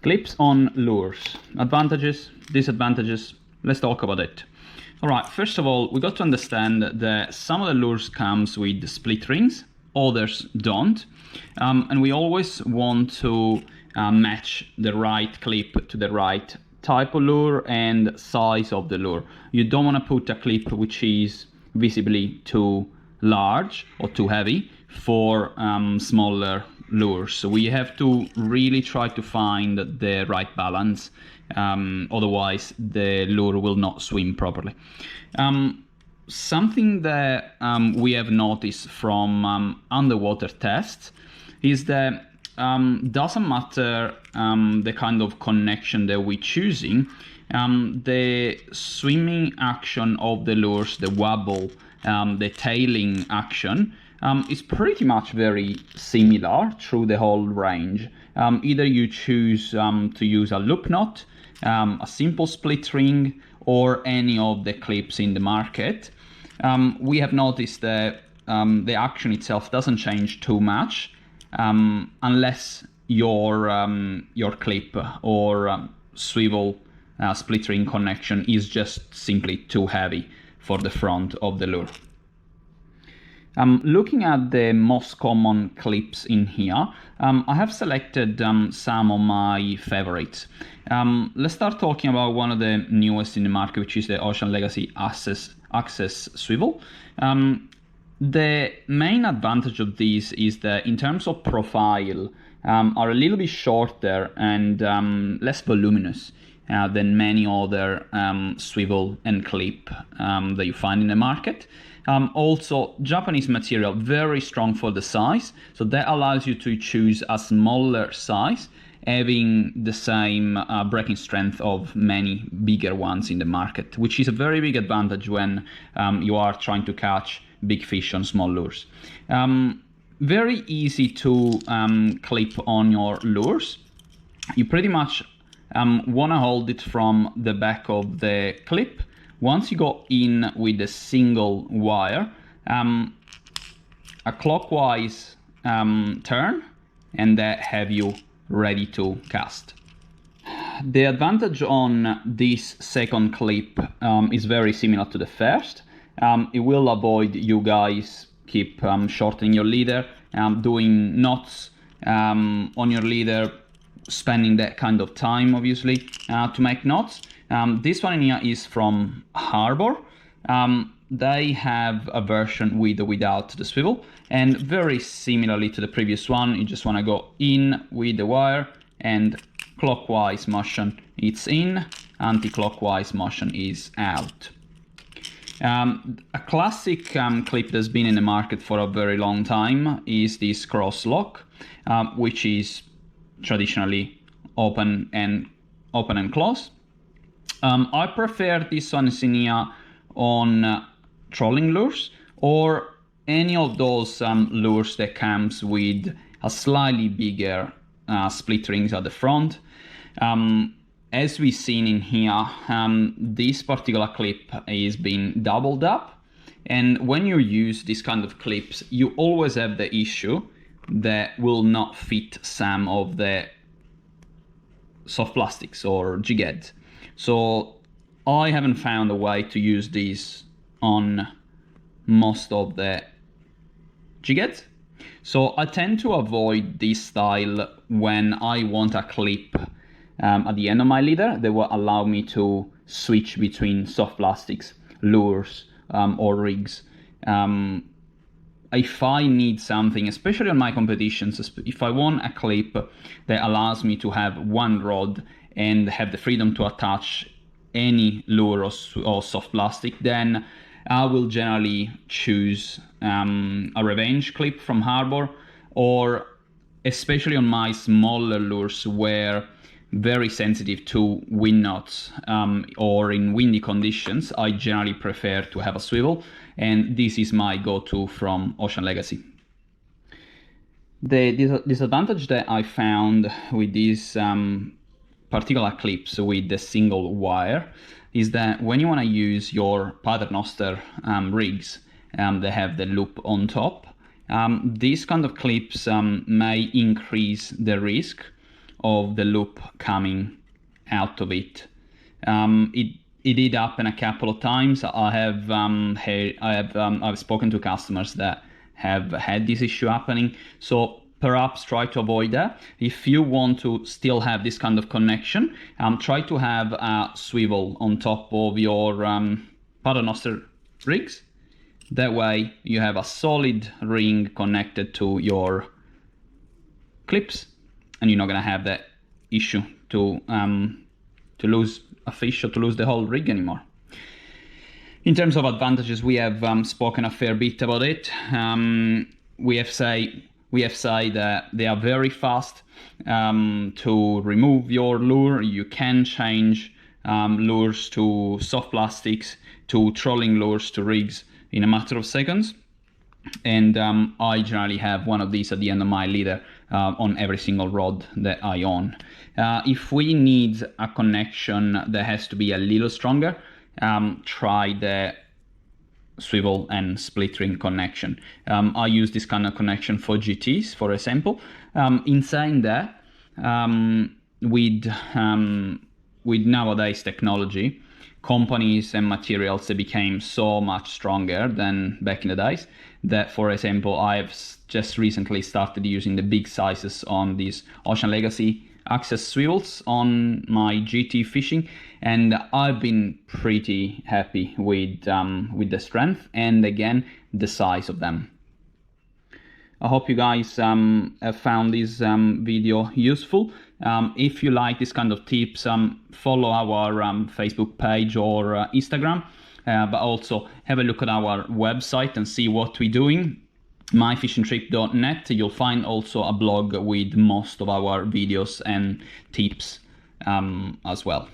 Clips on lures. Advantages, disadvantages. Let's talk about it. All right, first of all, we got to understand that some of the lures comes with split rings, others don't. And we always want to match the right clip to the right type of lure and size of the lure. You don't want to put a clip which is visibly too large or too heavy for smaller lures. So we have to really try to find the right balance. Otherwise the lure will not swim properly. Something that we have noticed from underwater tests is that doesn't matter the kind of connection that we're choosing, the swimming action of the lures, the wobble, the tailing action is pretty much very similar through the whole range. Either you choose to use a loop knot, a simple split ring, or any of the clips in the market. We have noticed that the action itself doesn't change too much unless your clip or swivel split ring connection is just simply too heavy for the front of the lure. Looking at the most common clips in here, I have selected some of my favorites. Let's start talking about one of the newest in the market, which is the Ocean Legacy Access Swivel. The main advantage of these is that in terms of profile, are a little bit shorter and less voluminous than many other swivel and clip that you find in the market. Also, Japanese material, very strong for the size, so that allows you to choose a smaller size, having the same breaking strength of many bigger ones in the market, which is a very big advantage when you are trying to catch big fish on small lures. Very easy to clip on your lures. You pretty much want to hold it from the back of the clip. Once you go in with a single wire, a clockwise turn, and that have you ready to cast. The advantage on this second clip is very similar to the first. It will avoid you guys keep shortening your leader, doing knots on your leader, spending that kind of time obviously to make knots. This one in here is from Harbor. They have a version with or without the swivel, and very similarly to the previous one, you just want to go in with the wire and clockwise motion it's in, anti-clockwise motion is out. A classic clip that's been in the market for a very long time is this cross lock, which is traditionally open and close. I prefer this one in here on trolling lures or any of those lures that comes with a slightly bigger split rings at the front. As we've seen in here, this particular clip is being doubled up, and when you use this kind of clips, you always have the issue that will not fit some of the soft plastics or jig heads. So I haven't found a way to use these on most of the jig heads. So I tend to avoid this style when I want a clip at the end of my leader that will allow me to switch between soft plastics, lures, or rigs. If I need something, especially on my competitions, if I want a clip that allows me to have one rod and have the freedom to attach any lure or soft plastic, then I will generally choose a Revenge clip from Harbor, or especially on my smaller lures where very sensitive to wind knots or in windy conditions, I generally prefer to have a swivel, and this is my go-to from Ocean Legacy. The disadvantage that I found with these particular clips with the single wire is that when you want to use your paternoster rigs that have the loop on top, these kind of clips may increase the risk of the loop coming out of it. It did happen a couple of times. I've spoken to customers that have had this issue happening. So perhaps try to avoid that. If you want to still have this kind of connection, try to have a swivel on top of your Paternoster rigs. That way you have a solid ring connected to your clips, and you're not going to have that issue to lose a fish or to lose the whole rig anymore. In terms of advantages, we have spoken a fair bit about it. We have said that they are very fast to remove your lure. You can change lures to soft plastics, to trolling lures, to rigs in a matter of seconds. And I generally have one of these at the end of my leader on every single rod that I own. If we need a connection that has to be a little stronger, try the swivel and split ring connection. I use this kind of connection for GTs, for example. In saying that, with nowadays technology, companies and materials, they became so much stronger than back in the days that, for example, I've just recently started using the big sizes on these Ocean Legacy Access swivels on my GT fishing, and I've been pretty happy with the strength and again the size of them. I hope you guys have found this video useful. If you like this kind of tips, follow our Facebook page or Instagram, but also have a look at our website and see what we're doing. myfishingtrip.net. You'll find also a blog with most of our videos and tips as well.